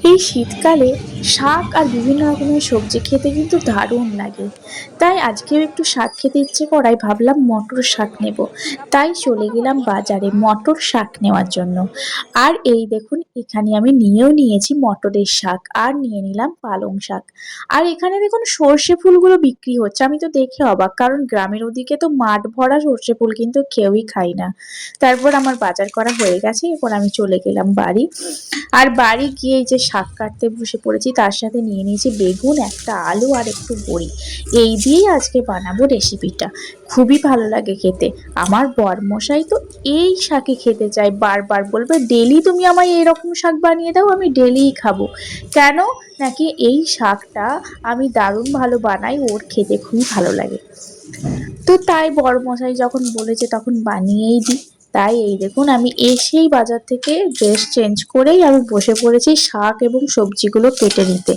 এই শীতকালে শাক আর বিভিন্ন রকমের সবজি খেতে কিন্তু দারুণ লাগে। তাই আজকেও একটু শাক খেতে ইচ্ছে করায় ভাবলাম মটর শাক নেব। তাই চলে গেলাম বাজারে মটর শাক নেওয়ার জন্য। আর এই দেখুন এখানে আমি নিয়েও নিয়েছি মটরের শাক আর নিয়ে নিলাম পালং শাক। আর এখানে দেখুন সর্ষে ফুলগুলো বিক্রি হচ্ছে, আমি তো দেখে অবাক, কারণ গ্রামের ওদিকে তো মাঠ ভরা সর্ষে ফুল কিন্তু কেউই খায় না। তারপর আমার বাজার করা হয়ে গেছে, এরপর আমি চলে গেলাম বাড়ি। আর বাড়ি গিয়ে এই যে শাক কাটতে বসে পড়েছি, তার সাথে নিয়ে নিয়েছি বেগুন, একটা আলু আর একটু বড়ি। এই দিয়েই আজকে বানাবো রেসিপিটা। খুবই ভালো লাগে খেতে। আমার বরমশাই তো এই শাকই খেতে চায়, বারবার বলবে ডেলি তুমি আমায় এরকম শাক বানিয়ে দাও, আমি ডেলিই খাবো। কেন? নাকি এই শাকটা আমি দারুণ ভালো বানাই, ওর খেতে খুবই ভালো লাগে। তো তাই বড়মশাই যখন বলেছে তখন বানিয়েই দিই। তাই এই দেখুন আমি এসেই বাজার থেকে ড্রেস চেঞ্জ করেই আমি বসে পড়েছি শাক এবং সবজিগুলো কেটে নিতে।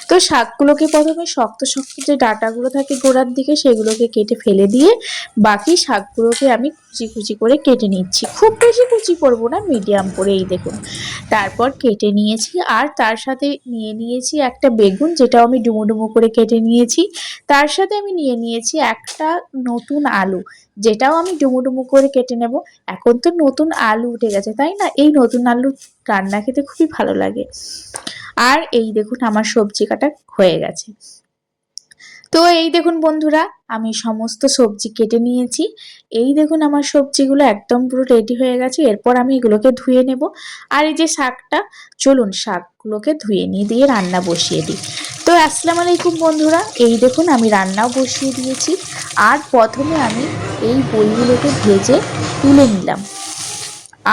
তো শাকগুলোকে প্রথমে শক্ত শক্ত যে ডাঁটাগুলো থাকে গোড়ার দিকে সেগুলোকে কেটে ফেলে দিয়ে বাকি শাকগুলোকে আমি কুচি কুচি করে কেটে নিচ্ছি। খুব বেশি কুচি করবো না, মিডিয়াম করে। এই দেখুন তারপর কেটে নিয়েছি আর তার সাথে নিয়ে নিয়েছি একটা বেগুন, যেটাও আমি ডুমো ডুমো করে কেটে নিয়েছি। তার সাথে আমি নিয়ে নিয়েছি একটা নতুন আলু, যেটাও আমি ডুমো ডুমো করে কেটে নেব। এখন তো নতুন আলু উঠে গেছে তাই না, এই নতুন আলু রান্না খেতে খুবই ভালো লাগে। আর এই দেখুন আমার সবজি কাটা হয়ে গেছে। তো এই দেখুন বন্ধুরা, আমি সমস্ত সবজি কেটে নিয়েছি। এই দেখুন আমার সবজিগুলো একদম পুরো রেডি হয়ে গেছে। এরপর আমি এগুলোকে ধুয়ে নেব। আর এই যে শাকটা, চলুন শাকগুলোকে ধুয়ে নিয়ে দিয়ে রান্না বসিয়ে দিই। তো আসসালামু আলাইকুম বন্ধুরা, এই দেখুন আমি রান্নাও বসিয়ে দিয়েছি। আর প্রথমে আমি এই বড়িগুলোকে ভেজে তুলে নিলাম।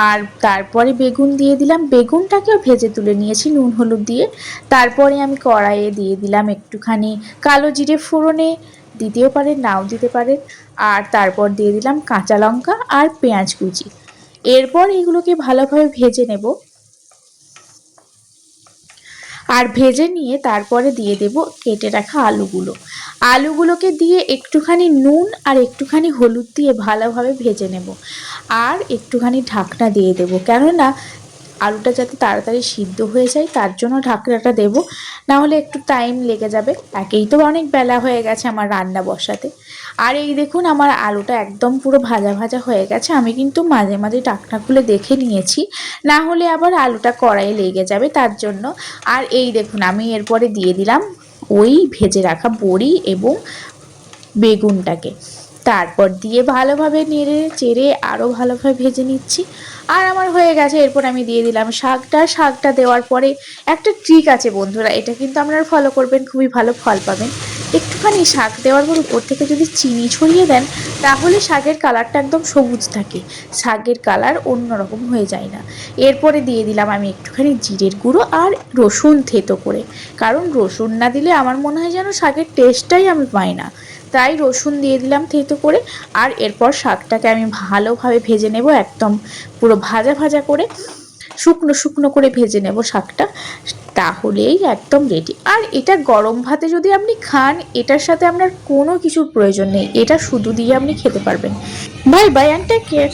আর তারপরে বেগুন দিয়ে দিলাম, বেগুনটাকেও ভেজে তুলে নিয়েছি নুন হলুদ দিয়ে। তারপরে আমি কড়াইয়ে দিয়ে দিলাম একটুখানি কালো জিরে ফোড়নে, দিতেও পারেন নাও দিতে পারেন। আর তারপর দিয়ে দিলাম কাঁচা লঙ্কা আর পেঁয়াজ কুচি। এরপর এগুলোকে ভালোভাবে ভেজে নেব। আর ভেজে নিয়ে তারপরে দিয়ে দেব কেটে রাখা আলুগুলো। আলুগুলোকে দিয়ে একটুখানি নুন আর একটুখানি হলুদ দিয়ে ভালোভাবে ভেজে নেব। আর একটুখানি ঢাকনা দিয়ে দেব, কেননা আলুটা যাতে তাড়াতাড়ি সিদ্ধ হয়ে যায় তার জন্য ঢাকনাটা দেব, না হলে একটু টাইম লেগে যাবে। একেই তো অনেক বেলা হয়ে গেছে আমার রান্না বসাতে। আর এই দেখুন আমার আলুটা একদম পুরো ভাজা ভাজা হয়ে গেছে। আমি কিন্তু মাঝে মাঝে ঢাকনা খুলে দেখে নিয়েছি, না হলে আবার আলুটা কড়াইয়ে লেগে যাবে তার জন্য। আর এই দেখুন আমি এরপরে দিয়ে দিলাম ওই ভেজে রাখা বড়ি এবং বেগুনটাকে। তারপর দিয়ে ভালোভাবে নেড়ে চেড়ে আরও ভালোভাবে ভেজে নিচ্ছি। আর আমার হয়ে গেছে। এরপর আমি দিয়ে দিলাম শাকটা দেওয়ার পরে একটা ট্রিক আছে বন্ধুরা, এটা কিন্তু আপনারা ফলো করবেন, খুবই ভালো ফল পাবেন। একটুখানি শাক দেওয়ার পর উপর থেকে যদি চিনি ছড়িয়ে দেন, তাহলে শাকের কালারটা একদম সবুজ থাকে, শাকের কালার অন্যরকম হয়ে যায় না। এরপরে দিয়ে দিলাম আমি একটুখানি জিরের গুঁড়ো আর রসুন থেতো করে, কারণ রসুন না দিলে আমার মনে হয় যেন শাকের টেস্টটাই আমি পাই না। তাই রসুন দিয়ে দিলাম থেতো করে। আর এরপর শাকটাকে আমি ভালোভাবে ভেজে নেব, একদম পুরো ভাজা ভাজা করে, শুকনো শুকনো করে ভেজে নেব শাকটা। তাহলেই একদম রেডি। আর এটা গরম ভাতে যদি আপনি খান, এটার সাথে আপনার কোনো কিছুর প্রয়োজন নেই, এটা শুধু দিয়ে আপনি খেতে পারবেন। Bye bye and take care.